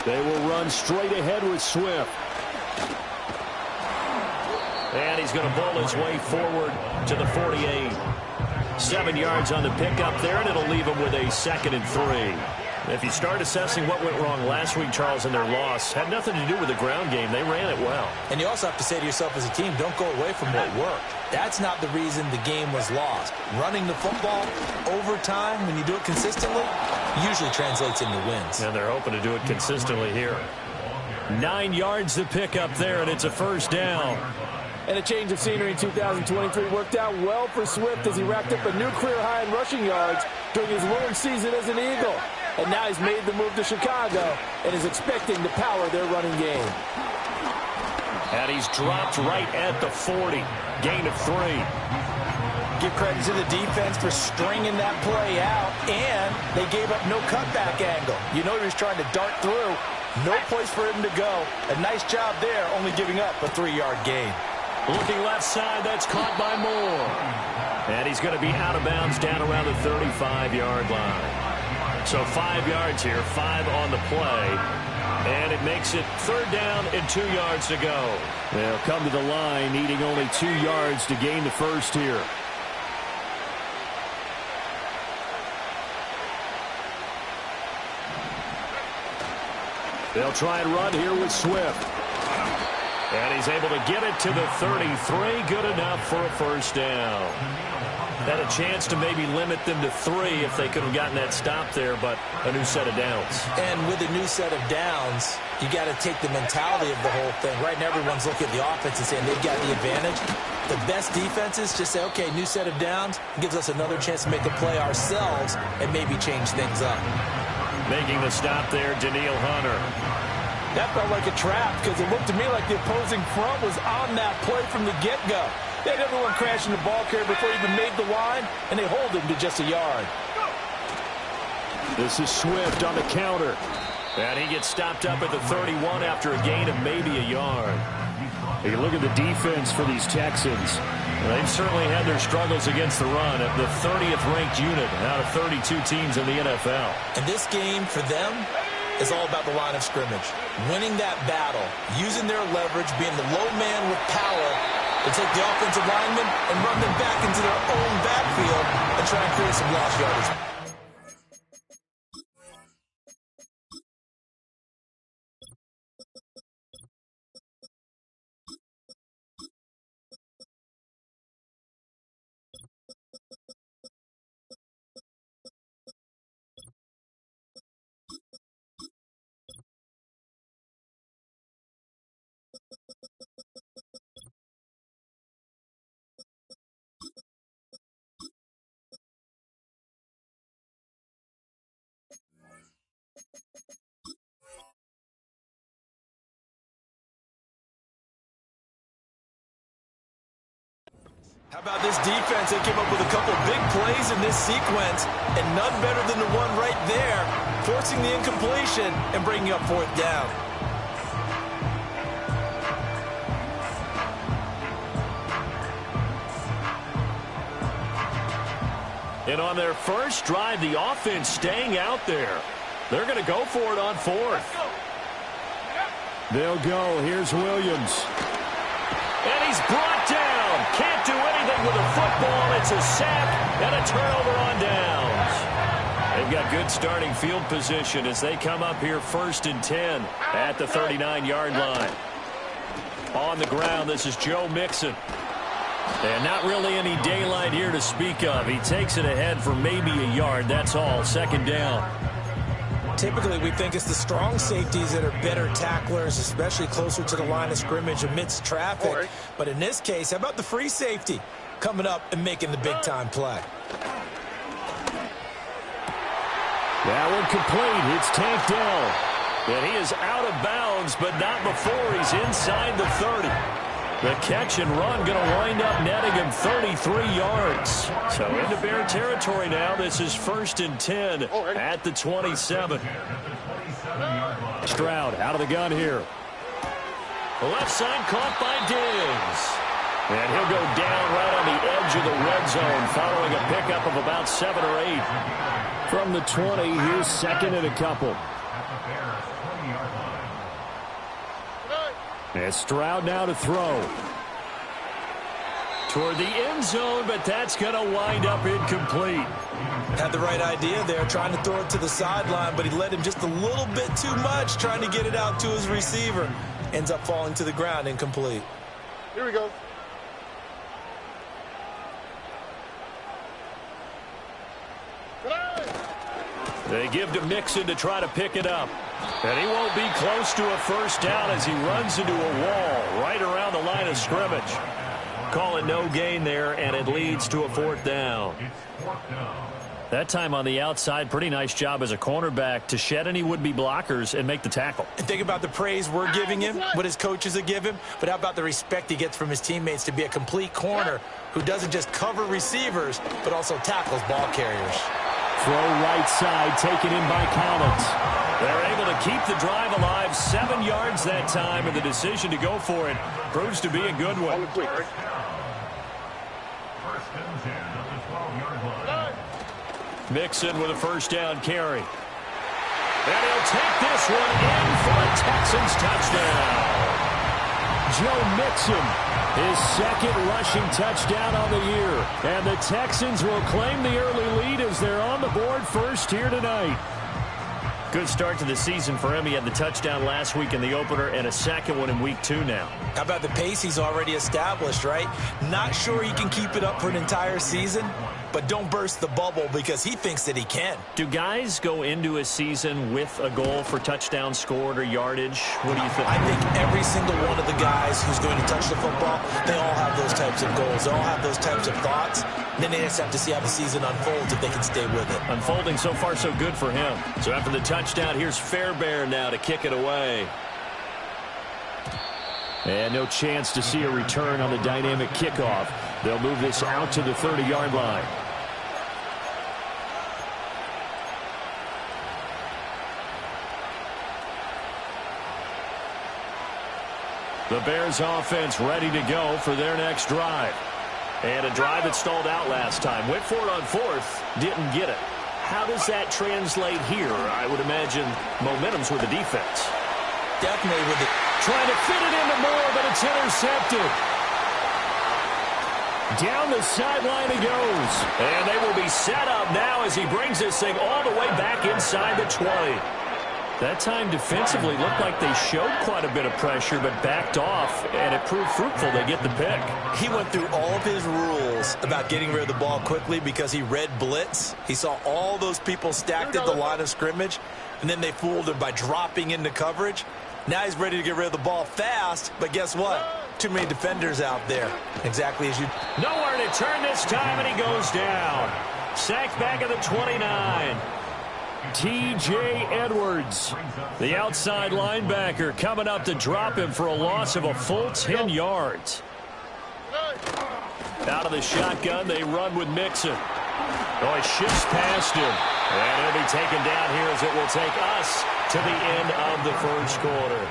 They will run straight ahead with Swift. And he's going to bowl his way forward to the 48. 7 yards on the pickup there, and it'll leave him with a 2nd and 3. If you start assessing what went wrong last week, Charles, in their loss, had nothing to do with the ground game. They ran it well. And you also have to say to yourself as a team, don't go away from what worked. That's not the reason the game was lost. Running the football over time, when you do it consistently, usually translates into wins. And they're hoping to do it consistently here. 9 yards to pick up there, and it's a first down. And a change of scenery in 2023 worked out well for Swift as he racked up a new career high in rushing yards during his lone season as an Eagle. And now he's made the move to Chicago and is expecting to power their running game. And he's dropped right at the 40. Gain of 3. Give credit to the defense for stringing that play out, and they gave up no cutback angle. You know he was trying to dart through. No place for him to go. A nice job there, only giving up a 3-yard gain. Looking left side, that's caught by Moore. And he's going to be out of bounds down around the 35-yard line. So 5 yards here, 5 on the play. And it makes it 3rd down and 2 yards to go. They'll come to the line, needing only 2 yards to gain the first here. They'll try and run here with Swift. And he's able to get it to the 33. Good enough for a first down. Had a chance to maybe limit them to 3 if they could have gotten that stop there, but a new set of downs. And with a new set of downs, you got to take the mentality of the whole thing. Right now, everyone's looking at the offense and saying they've got the advantage. The best defenses just say, okay, new set of downs, gives us another chance to make a play ourselves and maybe change things up. Making the stop there, Danielle Hunter. That felt like a trap because it looked to me like the opposing front was on that play from the get-go. They had everyone crashing the ball carrier before he even made the line, and they hold him to just a yard. This is Swift on the counter. And he gets stopped up at the 31 after a gain of maybe a yard. You look at the defense for these Texans. They've certainly had their struggles against the run at the 30th ranked unit out of 32 teams in the NFL. And this game for them is all about the line of scrimmage. Winning that battle, using their leverage, being the low man with power to take the offensive linemen and run them back into their own backfield and try and create some lost yardage. How about this defense? They came up with a couple big plays in this sequence, and none better than the one right there, forcing the incompletion and bringing up 4th down. And on their first drive, the offense staying out there. They're going to go for it on 4th. They'll go. Here's Williams. And he's brought down. Can't do anything with a football. It's a sack and a turnover on downs. They've got good starting field position as they come up here 1st and 10 at the 39-yard line. On the ground, this is Joe Mixon. And not really any daylight here to speak of. He takes it ahead for maybe a yard. That's all. 2nd down. Typically, we think it's the strong safeties that are better tacklers, especially closer to the line of scrimmage amidst traffic. But in this case, how about the free safety coming up and making the big-time play? That one complete. It's Tank Dell. And he is out of bounds, but not before he's inside the 30. The catch and run going to wind up netting him 33 yards. So into Bear territory now. This is 1st and 10 at the 27. Stroud out of the gun here. The left side caught by Diggs. And he'll go down right on the edge of the red zone following a pickup of about 7 or 8. From the 20, here's 2nd and a couple. And Stroud now to throw. Toward the end zone, but that's going to wind up incomplete. Had the right idea there, trying to throw it to the sideline, but he led him just a little bit too much, trying to get it out to his receiver. Ends up falling to the ground, incomplete. Here we go. They give to Mixon to try to pick it up. And he won't be close to a first down as he runs into a wall right around the line of scrimmage. Calling no gain there, and it leads to a fourth down. That time on the outside, pretty nice job as a cornerback to shed any would-be blockers and make the tackle. And think about the praise we're giving him, what his coaches have given him, but how about the respect he gets from his teammates to be a complete corner who doesn't just cover receivers, but also tackles ball carriers. Throw right side, taken in by Collins. They're able to keep the drive alive, 7 yards that time, and the decision to go for it proves to be a good one. Mixon with a first down carry. And he'll take this one in for a Texans touchdown. Joe Mixon, his second rushing touchdown on the year. And the Texans will claim the early lead as they're on the board first here tonight. Good start to the season for him. He had the touchdown last week in the opener and a second one in week 2 now. How about the pace he's already established, right? Not sure he can keep it up for an entire season, but don't burst the bubble because he thinks that he can. Do guys go into a season with a goal for touchdowns scored or yardage? What do you think? I think every single one of the guys who's going to touch the football, they all have those types of goals. They all have those types of thoughts. Then they just have to see how the season unfolds if they can stay with it. Unfolding so far so good for him. So after the touchdown, here's Fairbairn now to kick it away. And no chance to see a return on the dynamic kickoff. They'll move this out to the 30-yard line. The Bears offense ready to go for their next drive. And a drive that stalled out last time. Went for it on fourth, didn't get it. How does that translate here? I would imagine momentum's with the defense. Definitely with it. Trying to fit it into Moore, but it's intercepted. Down the sideline he goes. And they will be set up now as he brings this thing all the way back inside the 20. That time defensively looked like they showed quite a bit of pressure but backed off, and it proved fruitful. They get the pick. He went through all of his rules about getting rid of the ball quickly because he read blitz. He saw all those people stacked at the line of scrimmage, and then they fooled him by dropping into coverage. Now he's ready to get rid of the ball fast, but guess what? Too many defenders out there. Exactly as you... Nowhere to turn this time, and he goes down. Sacked back at the 29. T.J. Edwards, the outside linebacker, coming up to drop him for a loss of a full 10 yards. Out of the shotgun, they run with Mixon. Oh, he shifts past him. And he'll be taken down here as it will take us to the end of the first quarter.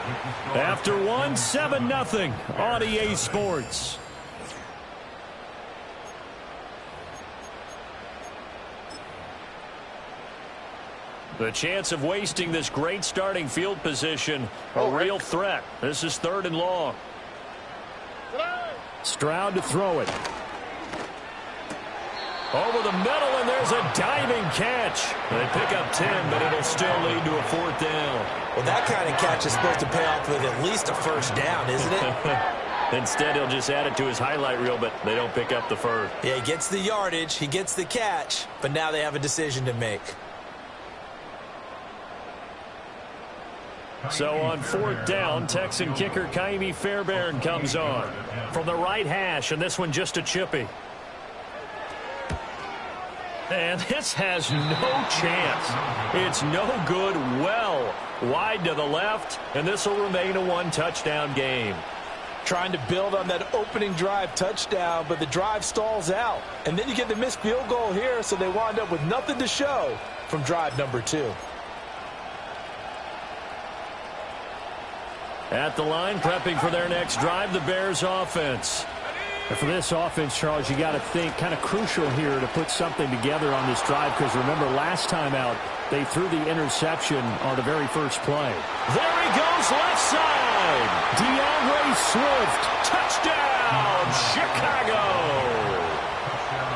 After 7-0 on EA Sports. The chance of wasting this great starting field position, a real threat. This is 3rd and long. Stroud to throw it. Over the middle, and there's a diving catch. They pick up 10, but it'll still lead to a 4th down. Well, that kind of catch is supposed to pay off with at least a first down, isn't it? Instead, he'll just add it to his highlight reel, but they don't pick up the first. Yeah, he gets the yardage, he gets the catch, but now they have a decision to make. So on 4th down, Texan kicker Ka'imi Fairbairn comes on from the right hash, and this one just a chippy. And this has no chance. It's no good. Well wide to the left, and this will remain a 1-touchdown game. Trying to build on that opening drive touchdown, but the drive stalls out. And then you get the missed field goal here, so they wind up with nothing to show from drive number 2. At the line, prepping for their next drive, the Bears offense. And for this offense, Charles, you got to think kind of crucial here to put something together on this drive, because remember last time out they threw the interception on the very first play. There he goes, left side. DeAndre Swift, touchdown, Chicago.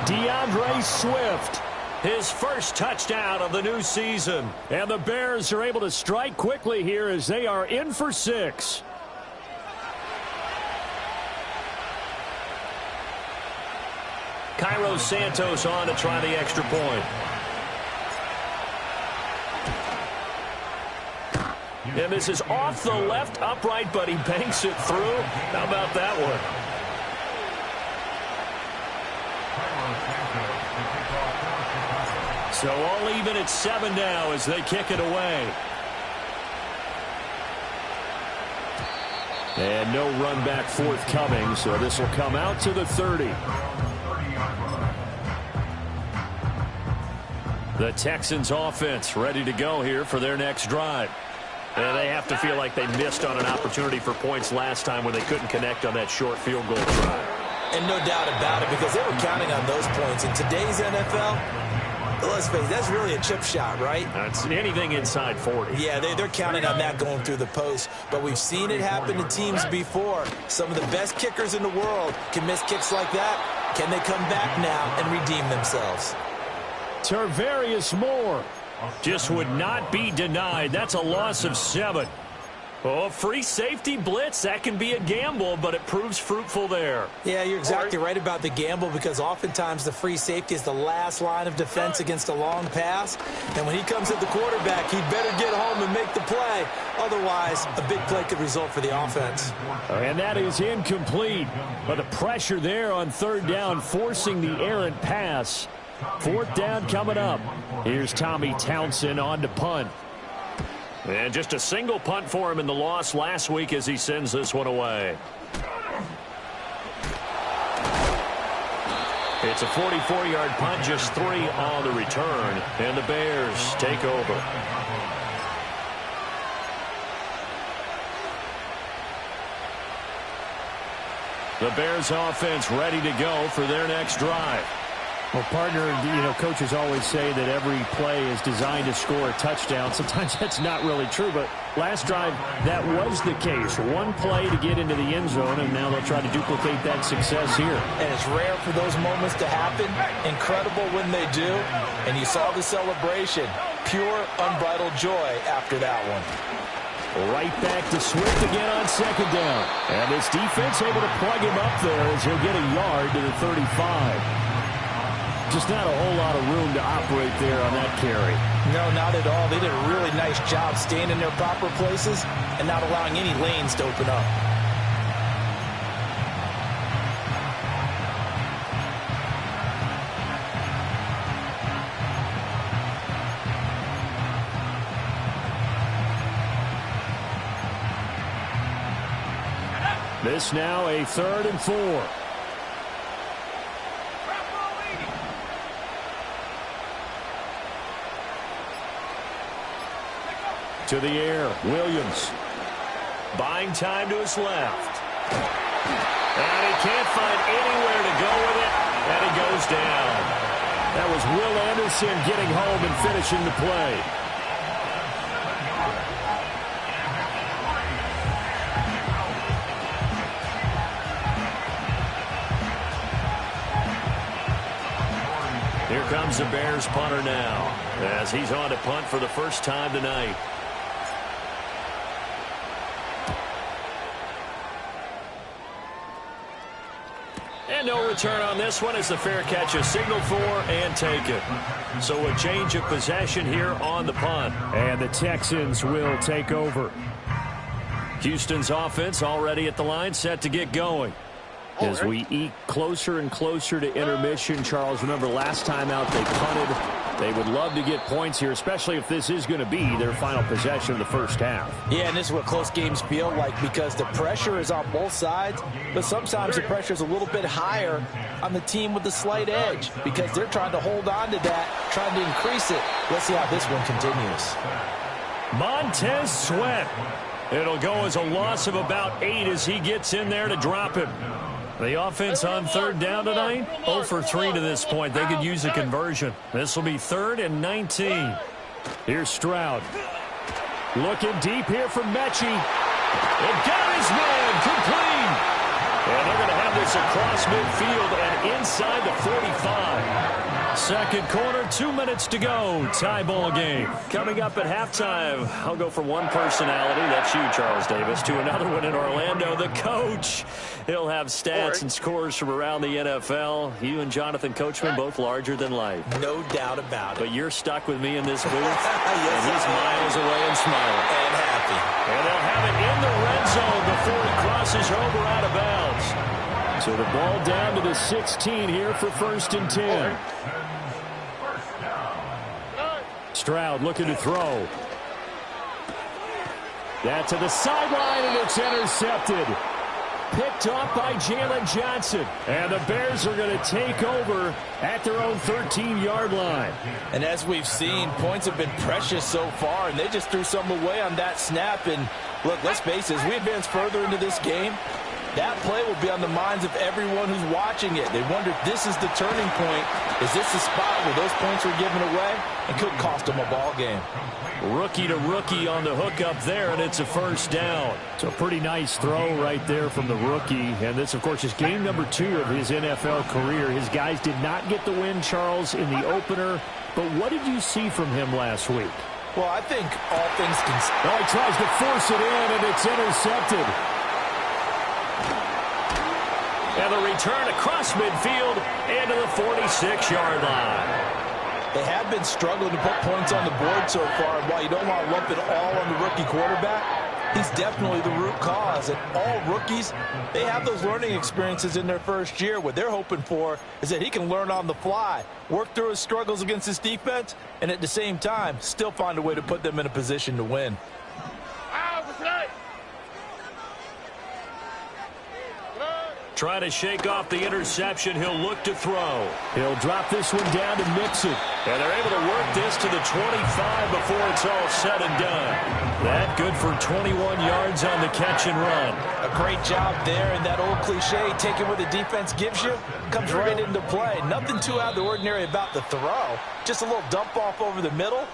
DeAndre Swift, his first touchdown of the new season. And the Bears are able to strike quickly here as they are in for 6. Cairo Santos on to try the extra point. And this is off the left upright, but he banks it through. How about that one? So all even at 7 now as they kick it away. And no run back forthcoming, so this will come out to the 30. The Texans offense ready to go here for their next drive. And they have to feel like they missed on an opportunity for points last time when they couldn't connect on that short field goal drive. And no doubt about it, because they were counting on those points. In today's NFL, let's face it, that's really a chip shot, right? That's anything inside 40. Yeah, they're counting on that going through the post. But we've seen it happen to teams before. Some of the best kickers in the world can miss kicks like that. Can they come back now and redeem themselves? Tarvarius Moore just would not be denied. That's a loss of 7. Oh, free safety blitz, that can be a gamble, but it proves fruitful there. Yeah, you're exactly right about the gamble, because oftentimes the free safety is the last line of defense against a long pass. And when he comes at the quarterback, he'd better get home and make the play. Otherwise, a big play could result for the offense. And that is incomplete. But the pressure there on 3rd down, forcing the errant pass. 4th down coming up. Here's Tommy Townsend on to punt. And just a single punt for him in the loss last week as he sends this one away. It's a 44-yard punt, just 3 on the return. And the Bears take over. The Bears offense ready to go for their next drive. Well, partner, coaches always say that every play is designed to score a touchdown. Sometimes that's not really true, but last drive, that was the case. One play to get into the end zone, and now they'll try to duplicate that success here. And it's rare for those moments to happen. Incredible when they do. And you saw the celebration. Pure, unbridled joy after that one. Right back to Swift again on 2nd down. And this defense able to plug him up there as he'll get a yard to the 35. Just not a whole lot of room to operate there on that carry. No, not at all. They did a really nice job staying in their proper places and not allowing any lanes to open up. This now a 3rd and 4. To the air, Williams. Buying time to his left. And he can't find anywhere to go with it, and he goes down. That was Will Anderson getting home and finishing the play. Here comes the Bears punter now, as he's on to punt for the first time tonight. And no return on this one as the fair catch is signaled for and taken. So a change of possession here on the punt. And the Texans will take over. Houston's offense already at the line, set to get going. As we eke closer and closer to intermission, Charles, remember last time out they punted. They would love to get points here, especially if this is going to be their final possession of the first half. Yeah, and this is what close games feel like, because the pressure is on both sides, but sometimes the pressure is a little bit higher on the team with the slight edge because they're trying to hold on to that, trying to increase it. Let's see how this one continues. Montez Sweat. It'll go as a loss of about 8 as he gets in there to drop him. The offense on third down tonight, 0 for 3 to this point. They could use a conversion. This will be 3rd and 19. Here's Stroud. Looking deep here for Mechie. It got his man complete. And they're going to have this across midfield and inside the 45. Second quarter, 2 minutes to go. Tie ball game. Coming up at halftime, I'll go from one personality, that's you, Charles Davis, to another one in Orlando, the coach. He'll have stats and scores from around the NFL. You and Jonathan Coachman, both larger than life. No doubt about it. But you're stuck with me in this booth, and he's miles away and smiling. And happy. And they'll have it in the red zone before it crosses over out of bounds. So the ball down to the 16 here for 1st and 10. Stroud looking to throw. That to the sideline, and it's intercepted. Picked off by Jalen Johnson. And the Bears are going to take over at their own 13-yard line. And as we've seen, points have been precious so far, and they just threw something away on that snap. And look, let's face it, as we advance further into this game, that play will be on the minds of everyone who's watching it. They wonder if this is the turning point. Is this the spot where those points were given away and could cost them a ball game? Rookie to rookie on the hook up there, and it's a 1st down. So a pretty nice throw right there from the rookie. And this, of course, is game number 2 of his NFL career. His guys did not get the win, Charles, in the opener. But what did you see from him last week? Well, I think all things considered. Oh, he tries to force it in, and it's intercepted. And the return across midfield and to the 46-yard line. They have been struggling to put points on the board so far. And while you don't want to lump it all on the rookie quarterback, he's definitely the root cause. And all rookies, they have those learning experiences in their first year. What they're hoping for is that he can learn on the fly, work through his struggles against his defense, and at the same time, still find a way to put them in a position to win. Try to shake off the interception. He'll look to throw. He'll drop this one down to Mixon. And they're able to work this to the 25 before it's all said and done. That good for 21 yards on the catch and run. A great job there, and that old cliche, taking what the defense gives you, comes right into play. Nothing too out of the ordinary about the throw. Just a little dump off over the middle.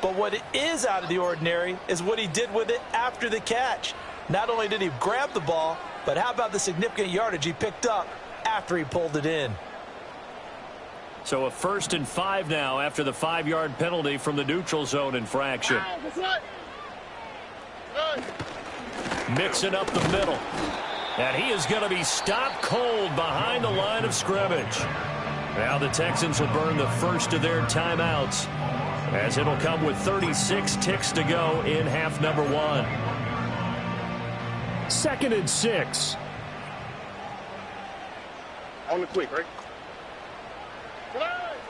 But what it is out of the ordinary is what he did with it after the catch. Not only did he grab the ball, but how about the significant yardage he picked up after he pulled it in? So a 1st and 5 now after the 5-yard penalty from the neutral zone infraction. Mixing up the middle. And he is going to be stopped cold behind the line of scrimmage. Now the Texans will burn the first of their timeouts, as it'll come with 36 ticks to go in half number 1. 2nd and 6. On the quick, right?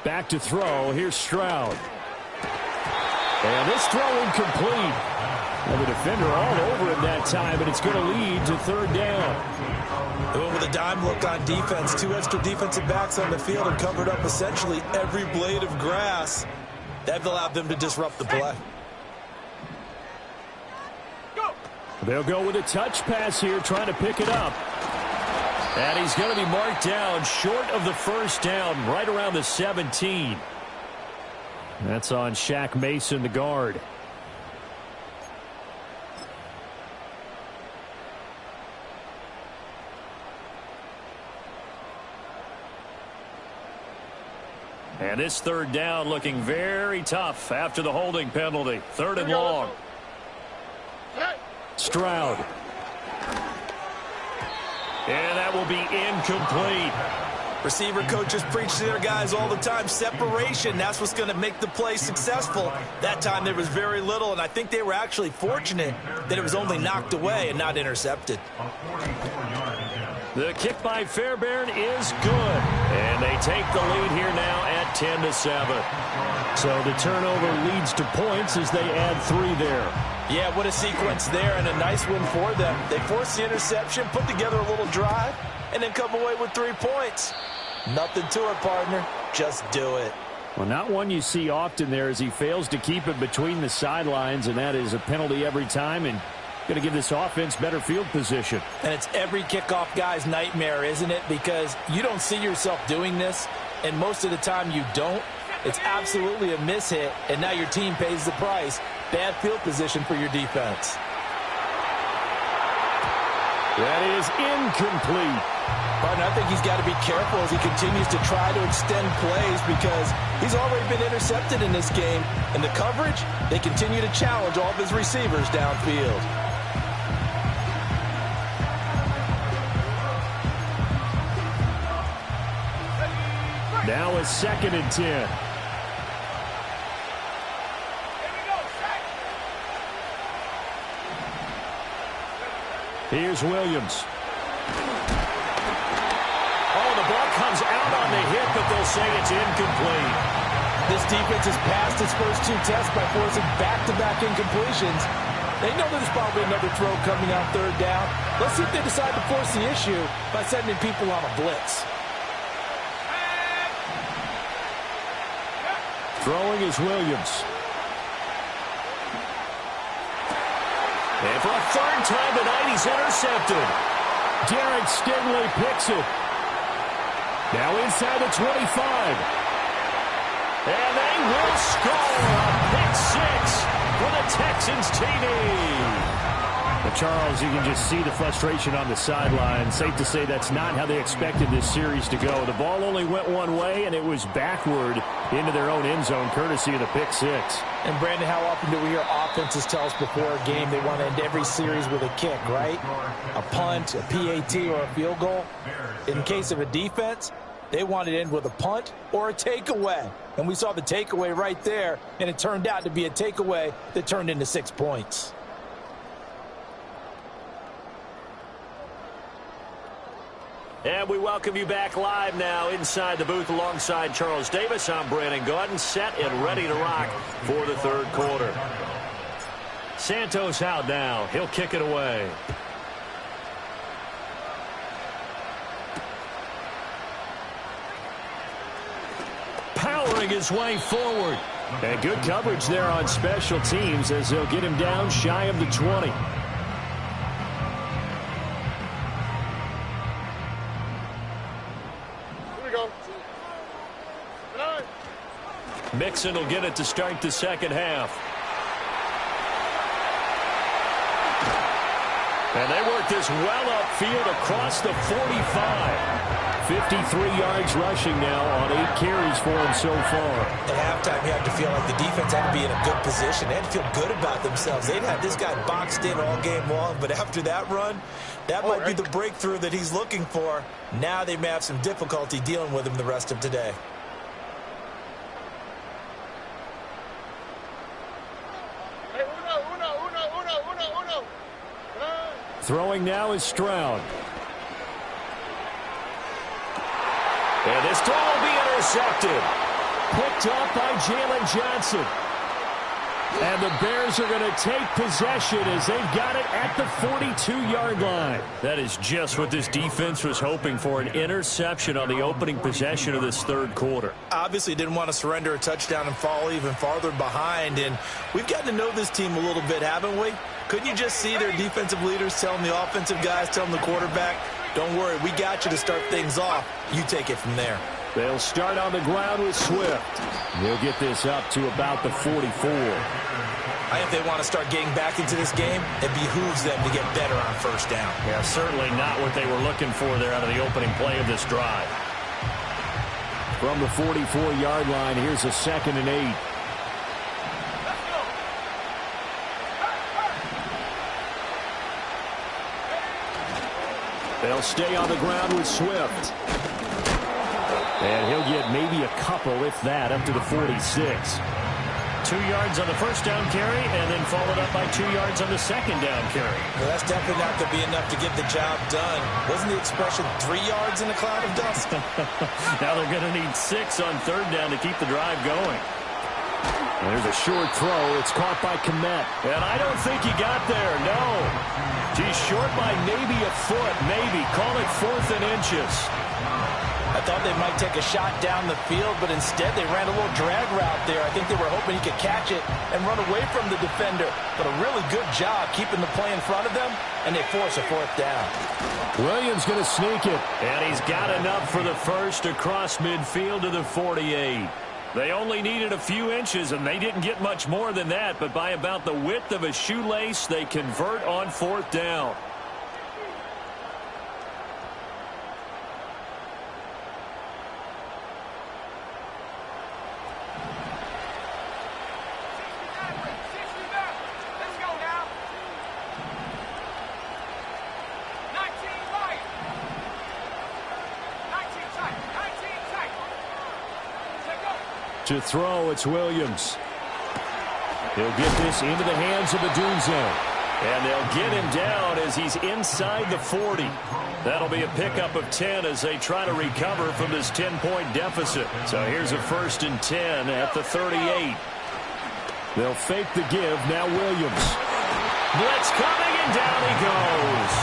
Back to throw. Here's Stroud. And this throw incomplete. And the defender all over him that time, and it's going to lead to 3rd down. They went with a dime look on defense. 2 extra defensive backs on the field and covered up essentially every blade of grass. That allowed them to disrupt the play. They'll go with a touch pass here, trying to pick it up. And he's going to be marked down short of the 1st down, right around the 17. That's on Shaq Mason, the guard. And this 3rd down looking very tough after the holding penalty. 3rd and long. Stroud. And that will be incomplete. Receiver coaches preach to their guys all the time. Separation, that's what's going to make the play successful. That time there was very little, and I think they were actually fortunate that it was only knocked away and not intercepted. The kick by Fairbairn is good. And they take the lead here now at 10-7. So the turnover leads to points as they add 3 there. Yeah, what a sequence there, and a nice win for them. They forced the interception, put together a little drive, and then come away with 3 points. Nothing to it, partner. Just do it. Well, not one you see often there, as he fails to keep it between the sidelines, and that is a penalty every time. And Going to give this offense better field position. And it's every kickoff guy's nightmare, isn't it? Because you don't see yourself doing this, and most of the time you don't. It's absolutely a mishit, and now your team pays the price. Bad field position for your defense. That is incomplete. Partner, I think he's got to be careful as he continues to try to extend plays because he's already been intercepted in this game. And the coverage, they continue to challenge all of his receivers downfield. Now a 2nd and 10. Here's Williams. Oh, the ball comes out on the hit, but they'll say it's incomplete. This defense has passed its first 2 tests by forcing back-to-back incompletions. They know there's probably another throw coming on 3rd down. Let's see if they decide to force the issue by sending people on a blitz. Throwing is Williams. And for a 3rd time tonight, he's intercepted. Derek Stingley picks it. Now inside the 25. And they will score a pick 6 for the Texans TD. Well, Charles, you can just see the frustration on the sideline. Safe to say that's not how they expected this series to go. The ball only went one way, and it was backward into their own end zone, courtesy of the pick 6. And, Brandon, how often do we hear offenses tell us before a game they want to end every series with a kick, right? A punt, a PAT, or a field goal. In case of a defense, they want to end with a punt or a takeaway. And we saw the takeaway right there, and it turned out to be a takeaway that turned into 6 points. And we welcome you back live now inside the booth alongside Charles Davis. I'm Brandon Gaudin, set and ready to rock for the 3rd quarter. Santos out now. He'll kick it away. Powering his way forward. And good coverage there on special teams as they'll get him down shy of the 20. Mixon will get it to start the 2nd half. And they work this well upfield across the 45. 53 yards rushing now on 8 carries for him so far. At halftime, you have to feel like the defense had to be in a good position. They had to feel good about themselves. They'd had this guy boxed in all game long, but after that run, that might be the breakthrough that he's looking for. Now they may have some difficulty dealing with him the rest of today. Throwing now is Stroud. And this ball will be intercepted. Picked up by Jalen Johnson. And the Bears are going to take possession as they've got it at the 42-yard line. That is just what this defense was hoping for, an interception on the opening possession of this 3rd quarter. Obviously didn't want to surrender a touchdown and fall even farther behind. And we've gotten to know this team a little bit, haven't we? Couldn't you just see their defensive leaders telling the offensive guys, telling the quarterback, don't worry, we got you to start things off. You take it from there. They'll start on the ground with Swift. They'll get this up to about the 44. I think they want to start getting back into this game. It behooves them to get better on 1st down. Yeah, certainly not what they were looking for there out of the opening play of this drive. From the 44-yard line, here's a 2nd and 8. They'll stay on the ground with Swift. And he'll get maybe a couple, if that, up to the 46. 2 yards on the 1st down carry, and then followed up by 2 yards on the 2nd down carry. Well, that's definitely not going to be enough to get the job done. Wasn't the expression 3 yards in a cloud of dust? Now they're going to need 6 on 3rd down to keep the drive going. There's a short throw. It's caught by Kmet. And I don't think he got there, no. He's short by maybe a foot, maybe. Call it 4th and inches. I thought they might take a shot down the field, but instead they ran a little drag route there. I think they were hoping he could catch it and run away from the defender. But a really good job keeping the play in front of them, and they force a fourth down. Williams going to sneak it. And he's got enough for the first across midfield to the 48. They only needed a few inches, and they didn't get much more than that. But by about the width of a shoelace, they convert on fourth down. To throw, it's Williams. He'll get this into the hands of Odunze. And they'll get him down as he's inside the 40. That'll be a pickup of 10 as they try to recover from this 10-point deficit. So here's a 1st and 10 at the 38. They'll fake the give. Now Williams. Blitz coming, and down he goes.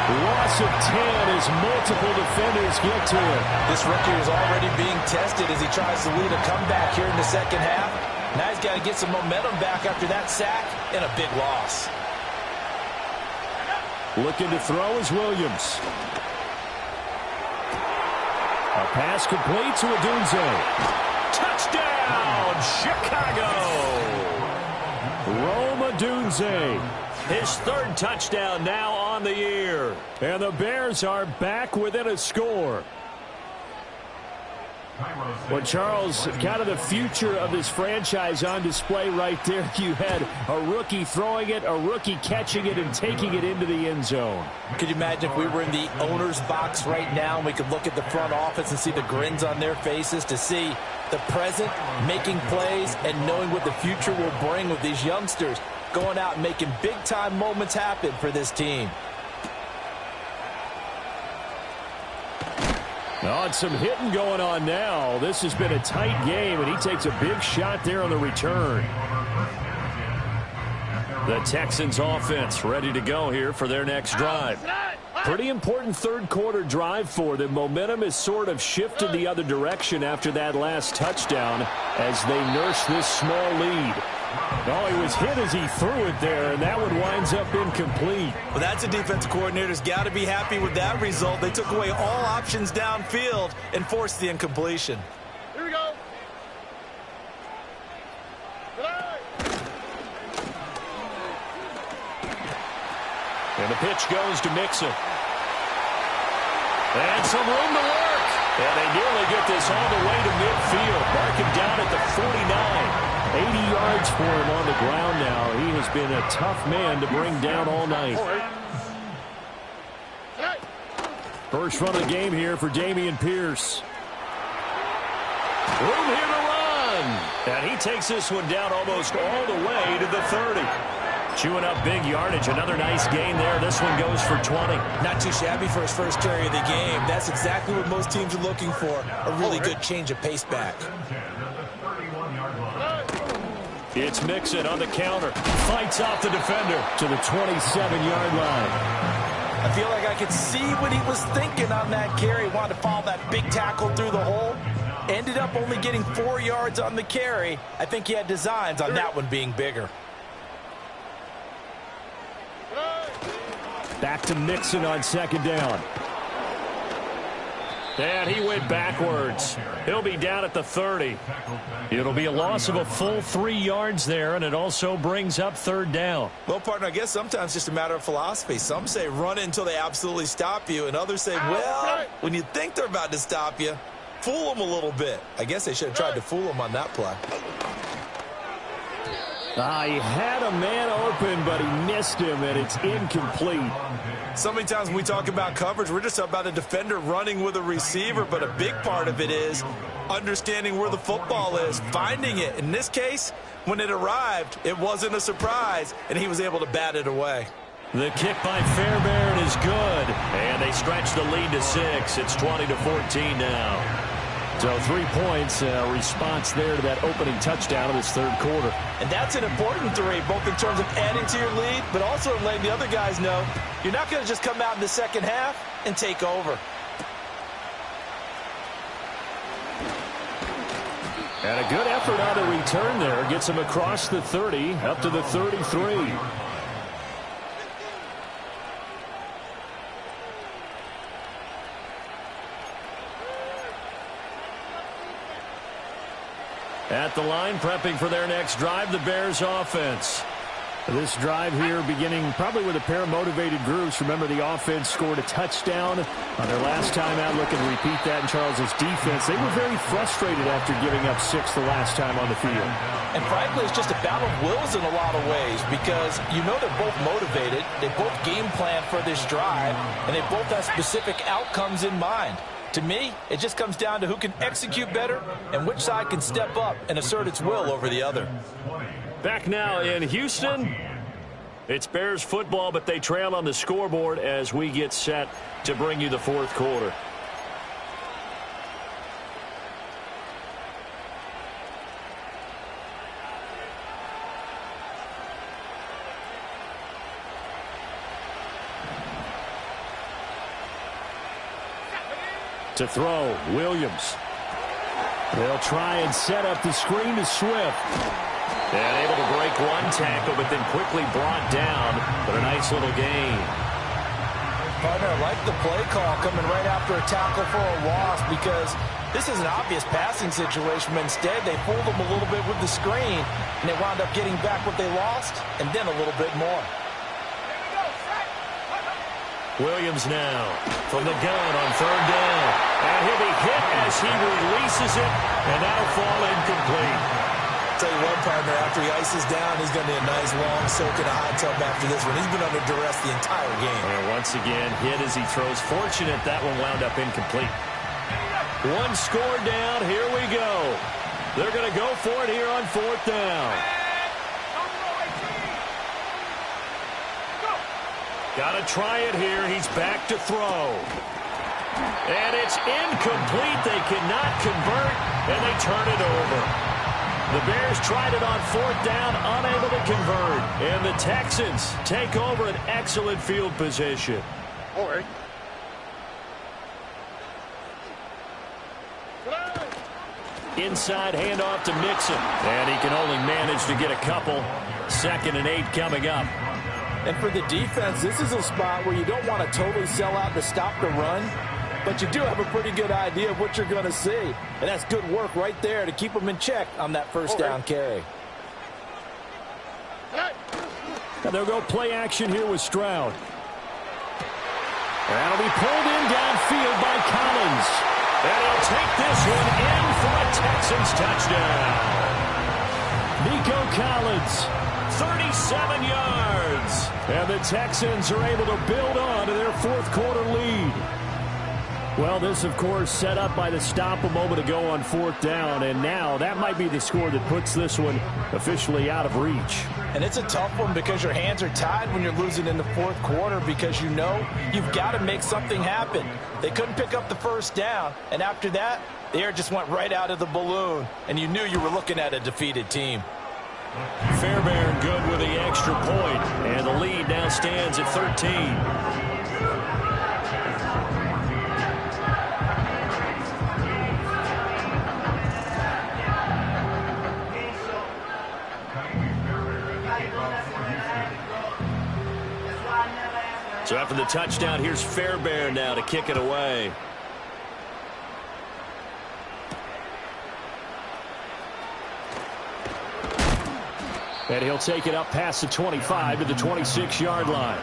Loss of 10 as multiple defenders get to him. This rookie is already being tested as he tries to lead a comeback here in the second half. Now he's got to get some momentum back after that sack and a big loss. Looking to throw is Williams. A pass complete to Odunze. Touchdown, Chicago! Rome Odunze. His 3rd touchdown now on the year. And the Bears are back within a score. Well, Charles, kind of the future of this franchise on display right there. You had a rookie throwing it, a rookie catching it, and taking it into the end zone. Could you imagine if we were in the owner's box right now and we could look at the front office and see the grins on their faces, to see the present making plays and knowing what the future will bring with these youngsters going out and making big-time moments happen for this team. Oh, and some hitting going on now. This has been a tight game, and he takes a big shot there on the return. The Texans offense ready to go here for their next drive. Pretty important third quarter drive for them. Momentum has sort of shifted the other direction after that last touchdown as they nurse this small lead. Oh, he was hit as he threw it there, and that one winds up incomplete. Well, that's a defensive coordinator's got to be happy with that result. They took away all options downfield and forced the incompletion. Here we go. And the pitch goes to Mixon. And some room to work. And they nearly get this all the way to midfield. Mark him down at the 49. 80 yards for him on the ground now. He has been a tough man to bring down all night. First run of the game here for Dameon Pierce. Room here to run. And he takes this one down almost all the way to the 30. Chewing up big yardage. Another nice gain there. This one goes for 20. Not too shabby for his first carry of the game. That's exactly what most teams are looking for. A really good change of pace back. It's Mixon on the counter. Fights off the defender to the 27-yard line. I feel like I could see what he was thinking on that carry. Wanted to follow that big tackle through the hole. Ended up only getting 4 yards on the carry. I think he had designs on that one being bigger. Back to Mixon on 2nd down. And he went backwards. He'll be down at the 30. It'll be a loss of a full 3 yards there, and it also brings up 3rd down. Well, partner, I guess sometimes it's just a matter of philosophy. Some say run it until they absolutely stop you, and others say, well, when you think they're about to stop you, fool them a little bit. I guess they should have tried to fool them on that play. He had a man open, but he missed him, and it's incomplete. So many times when we talk about coverage, we're just about a defender running with a receiver, but a big part of it is understanding where the football is, finding it. In this case, when it arrived, it wasn't a surprise, and he was able to bat it away. The kick by Fairbairn is good, and they stretch the lead to 6. It's 20-14 now. So 3 points, response there to that opening touchdown of this third quarter. And that's an important 3, both in terms of adding to your lead, but also letting the other guys know you're not going to just come out in the second half and take over. And a good effort on the return there. Gets him across the 30, up to the 33. At the line, prepping for their next drive, the Bears offense. This drive here beginning probably with a pair of motivated groups. Remember, the offense scored a touchdown on their last time out. Looking to repeat that in Charles's defense. They were very frustrated after giving up 6 the last time on the field. And frankly, it's just a battle of wills in a lot of ways because you know they're both motivated. They both game plan for this drive, and they both have specific outcomes in mind. To me, it just comes down to who can execute better and which side can step up and assert its will over the other. Back now in Houston, it's Bears football, but they trail on the scoreboard as we get set to bring you the fourth quarter. To throw, Williams. They'll try and set up the screen to Swift. And able to break one tackle, but then quickly brought down. But a nice little gain. Partner, I like the play call coming right after a tackle for a loss because this is an obvious passing situation, but instead they fooled them a little bit with the screen, and they wound up getting back what they lost and then a little bit more. Williams now from the gun on third down. And he'll be hit as he releases it, and that'll fall incomplete. Tell you what, partner, after he ices down, he's going to need a nice long soak in a hot tub after this one. He's been under duress the entire game. And once again, hit as he throws. Fortunate that one wound up incomplete. One score down. Here we go. They're going to go for it here on fourth down. Got to try it here. He's back to throw. And it's incomplete. They cannot convert, and they turn it over. The Bears tried it on fourth down, unable to convert. And the Texans take over an excellent field position. All right. Inside handoff to Mixon. And he can only manage to get a couple. 2nd and 8 coming up. And for the defense, this is a spot where you don't want to totally sell out to stop the run, but you do have a pretty good idea of what you're going to see. And that's good work right there to keep them in check on that first down carry. And they'll go play action here with Stroud. That'll be pulled in downfield by Collins. And he'll take this one in for a Texans touchdown. Nico Collins, 37 yards. And the Texans are able to build on to their fourth quarter lead. Well, this, of course, set up by the stop a moment ago on fourth down, and now that might be the score that puts this one officially out of reach. And it's a tough one because your hands are tied when you're losing in the fourth quarter because you know you've got to make something happen. They couldn't pick up the first down, and after that, the air just went right out of the balloon, and you knew you were looking at a defeated team. Fairbairn good with the extra point, and the lead now stands at 13. So after the touchdown, here's Fairbairn now to kick it away. And he'll take it up past the 25 to the 26-yard line.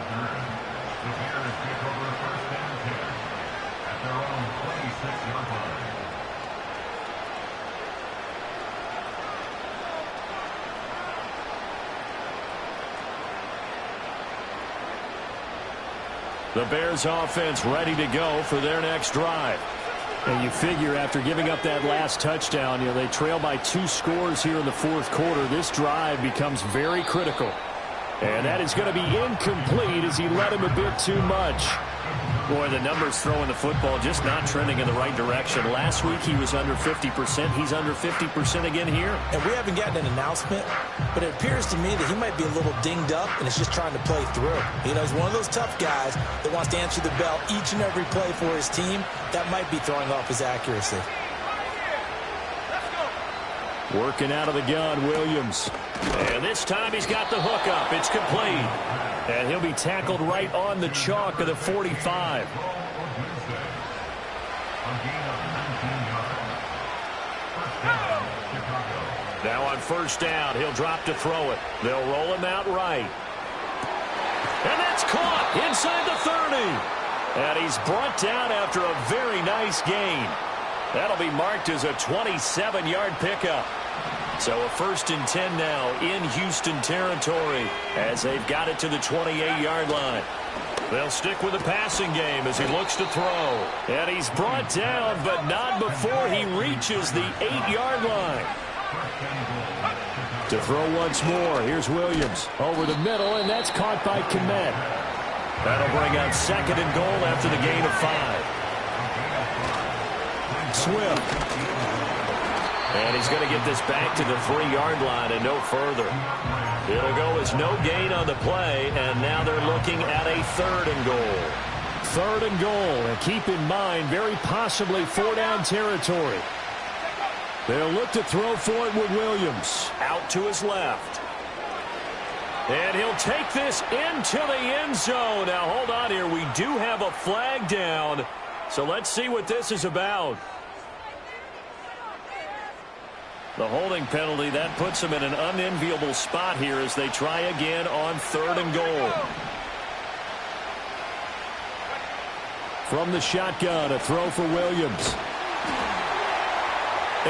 The Bears offense ready to go for their next drive. And you figure after giving up that last touchdown, you know, they trail by 2 scores here in the fourth quarter. This drive becomes very critical. And that is going to be incomplete as he led him a bit too much. Boy, the numbers throwing the football just not trending in the right direction. Last week he was under 50%. He's under 50% again here. And we haven't gotten an announcement, but it appears to me that he might be a little dinged up and is just trying to play through. You know, he's one of those tough guys that wants to answer the bell each and every play for his team. That might be throwing off his accuracy. Working out of the gun, Williams. And this time he's got the hook up. It's complete. And he'll be tackled right on the chalk of the 45. Now on first down, he'll drop to throw it. They'll roll him out right. And that's caught inside the 30. And he's brought down after a very nice gain. That'll be marked as a 27-yard pickup. So a 1st and 10 now in Houston territory as they've got it to the 28-yard line. They'll stick with the passing game as he looks to throw. And he's brought down, but not before he reaches the 8-yard line. To throw once more, here's Williams. Over the middle, and that's caught by Kmet. That'll bring out 2nd and goal after the gain of 5. Swift. And he's going to get this back to the 3-yard line and no further. It'll go as no gain on the play, and now they're looking at a 3rd and goal. 3rd and goal, and keep in mind, very possibly 4-down territory. They'll look to throw for it with Williams. Out to his left. And he'll take this into the end zone. Now, hold on here. We do have a flag down, so let's see what this is about. The holding penalty, that puts them in an unenviable spot here as they try again on 3rd and goal. From the shotgun, a throw for Williams.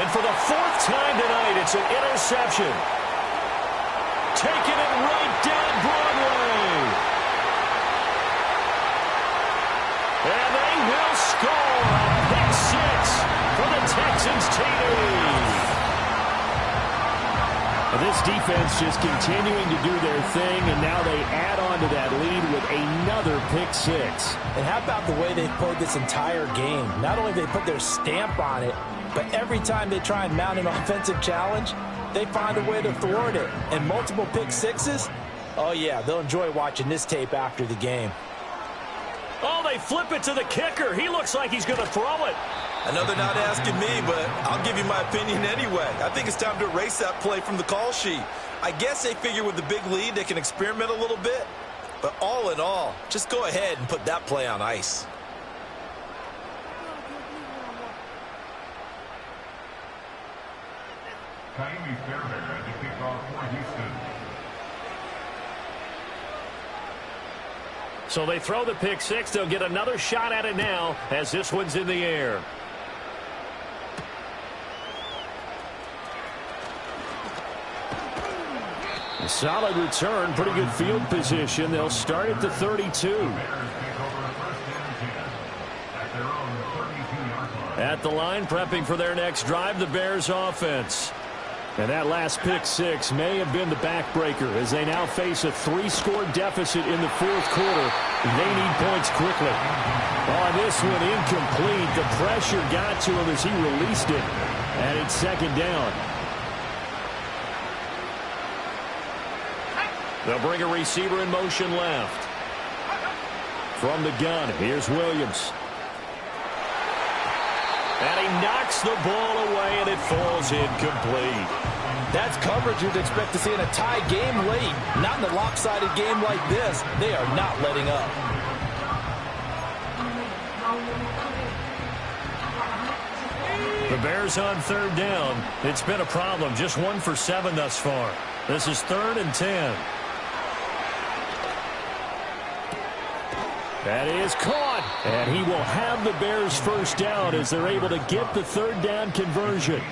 And for the 4th time tonight, it's an interception. Taking it right down Broadway. And they will score a pick 6 for the Texans TD. This defense just continuing to do their thing, and now they add on to that lead with another pick 6. And how about the way they've played this entire game? Not only they put their stamp on it, but every time they try and mount an offensive challenge, they find a way to thwart it. And multiple pick 6s, oh yeah, they'll enjoy watching this tape after the game. Oh, they flip it to the kicker. He looks like he's going to throw it. I know they're not asking me, but I'll give you my opinion anyway. I think it's time to erase that play from the call sheet. I guess they figure with the big lead they can experiment a little bit. But all in all, just go ahead and put that play on ice. Kaimi Fairbairn to kick off for Houston. So they throw the pick 6. They'll get another shot at it now as this one's in the air. A solid return, pretty good field position. They'll start at the 32. At the line, prepping for their next drive, the Bears offense. And that last pick 6 may have been the backbreaker as they now face a 3-score deficit in the 4th quarter. They need points quickly. On this one, incomplete. The pressure got to him as he released it. And it's 2nd down. They'll bring a receiver in motion left. From the gun, here's Williams. And he knocks the ball away, and it falls incomplete. That's coverage you'd expect to see in a tie game late. Not in a lopsided game like this. They are not letting up. The Bears on 3rd down. It's been a problem. Just 1 for 7 thus far. This is 3rd and 10. That is caught. And he will have the Bears' 1st down as they're able to get the 3rd down conversion.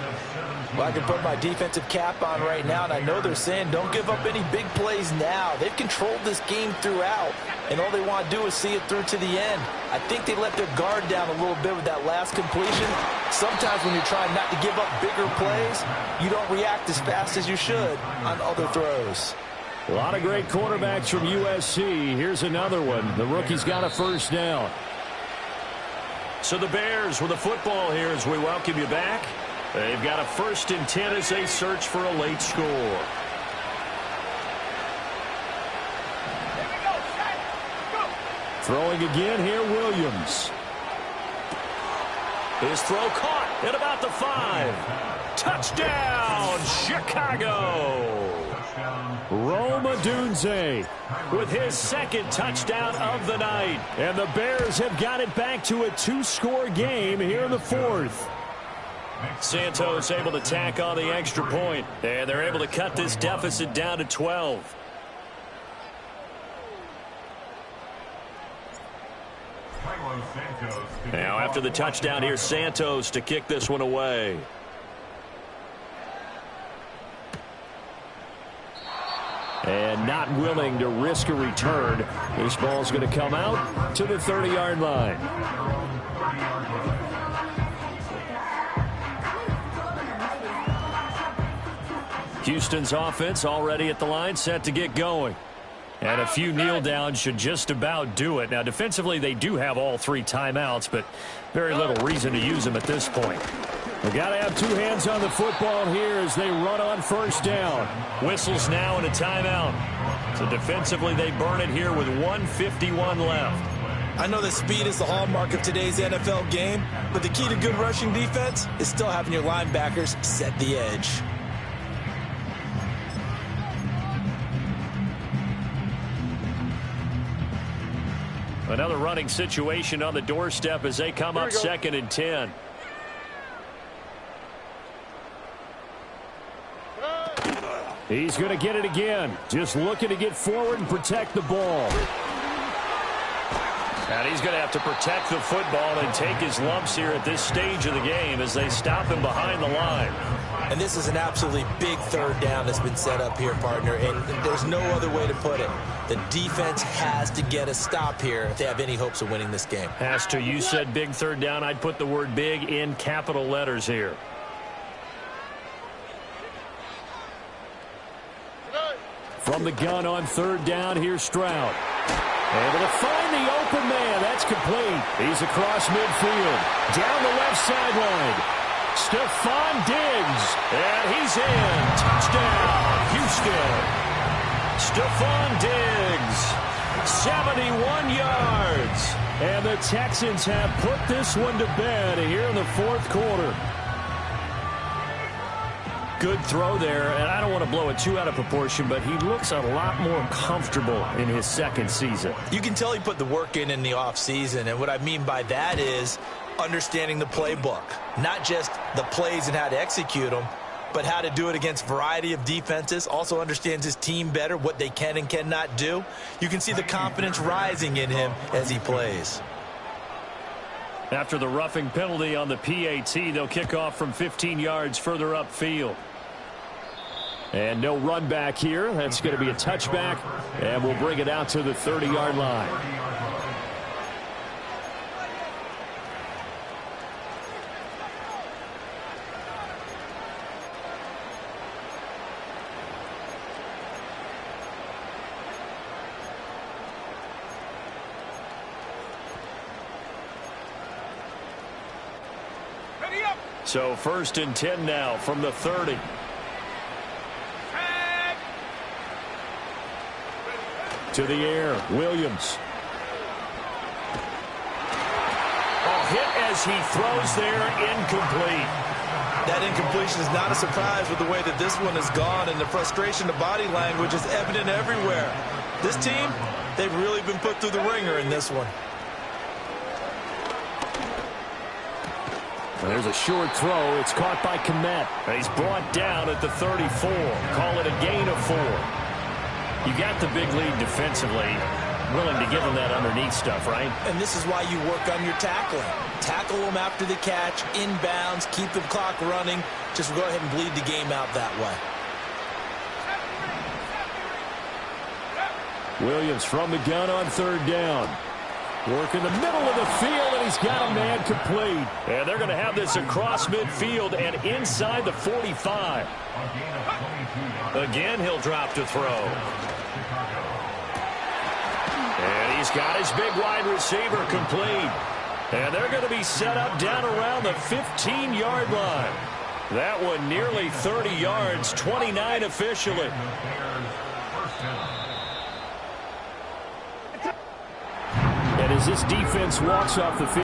Well, I can put my defensive cap on right now, and I know they're saying don't give up any big plays now. They've controlled this game throughout, and all they want to do is see it through to the end. I think they let their guard down a little bit with that last completion. Sometimes when you're trying not to give up bigger plays, you don't react as fast as you should on other throws. A lot of great quarterbacks from USC. Here's another one. The rookie's got a 1st down. So the Bears with the football here as we welcome you back. They've got a 1st and 10 as they search for a late score. Throwing again here, Williams. His throw caught at about the 5. Touchdown, Chicago! Rome Odunze with his second touchdown of the night. And the Bears have got it back to a 2-score game here in the fourth. Santos able to tack on the extra point, and they're able to cut this deficit down to 12. Now after the touchdown, here's Santos to kick this one away. And not willing to risk a return. This ball's going to come out to the 30-yard line. Houston's offense already at the line, set to get going. And a few kneel downs should just about do it. Now, defensively, they do have all 3 timeouts, but very little reason to use them at this point. They've got to have 2 hands on the football here as they run on first down. Whistles now and a timeout. So defensively, they burn it here with 1:51 left. I know that speed is the hallmark of today's NFL game, but the key to good rushing defense is still having your linebackers set the edge. Another running situation on the doorstep as they come up 2nd and 10. He's going to get it again. Just looking to get forward and protect the ball. And he's going to have to protect the football and take his lumps here at this stage of the game as they stop him behind the line. And this is an absolutely big 3rd down that's been set up here, partner, and there's no other way to put it. The defense has to get a stop here if they have any hopes of winning this game. Has to. You said big 3rd down. I'd put the word big in capital letters here. From the gun on 3rd down, here's Stroud. Able to find the open man. That's complete. He's across midfield. Down the left sideline. Stephon Diggs. And he's in. Touchdown, Houston. Stephon Diggs. 71 yards. And the Texans have put this one to bed here in the 4th quarter. Good throw there, and I don't want to blow it too out of proportion, but he looks a lot more comfortable in his 2nd season. You can tell he put the work in the offseason, and what I mean by that is understanding the playbook. Not just the plays and how to execute them, but how to do it against a variety of defenses. Also understands his team better, what they can and cannot do. You can see the confidence rising in him as he plays. After the roughing penalty on the PAT, they'll kick off from 15 yards further upfield. And no run back here. That's going to be a touchback, and we'll bring it out to the 30-yard line. So 1st and 10 now from the 30. To the air, Williams. Oh, hit as he throws there, incomplete. That incompletion is not a surprise with the way that this one has gone, and the frustration, the body language is evident everywhere. This team, they've really been put through the ringer in this one. There's a short throw. It's caught by Kmet. He's brought down at the 34. Call it a gain of 4. You got the big lead defensively. Willing to give him that underneath stuff, right? And this is why you work on your tackling. Tackle them after the catch, inbounds, keep the clock running. Just go ahead and bleed the game out that way. Williams from the gun on 3rd down. Work in the middle of the field, and he's got a man complete. And they're going to have this across midfield and inside the 45. Again, he'll drop to throw. And he's got his big wide receiver complete. And they're going to be set up down around the 15-yard line. That one nearly 30 yards, 29 officially. And as this defense walks off the field,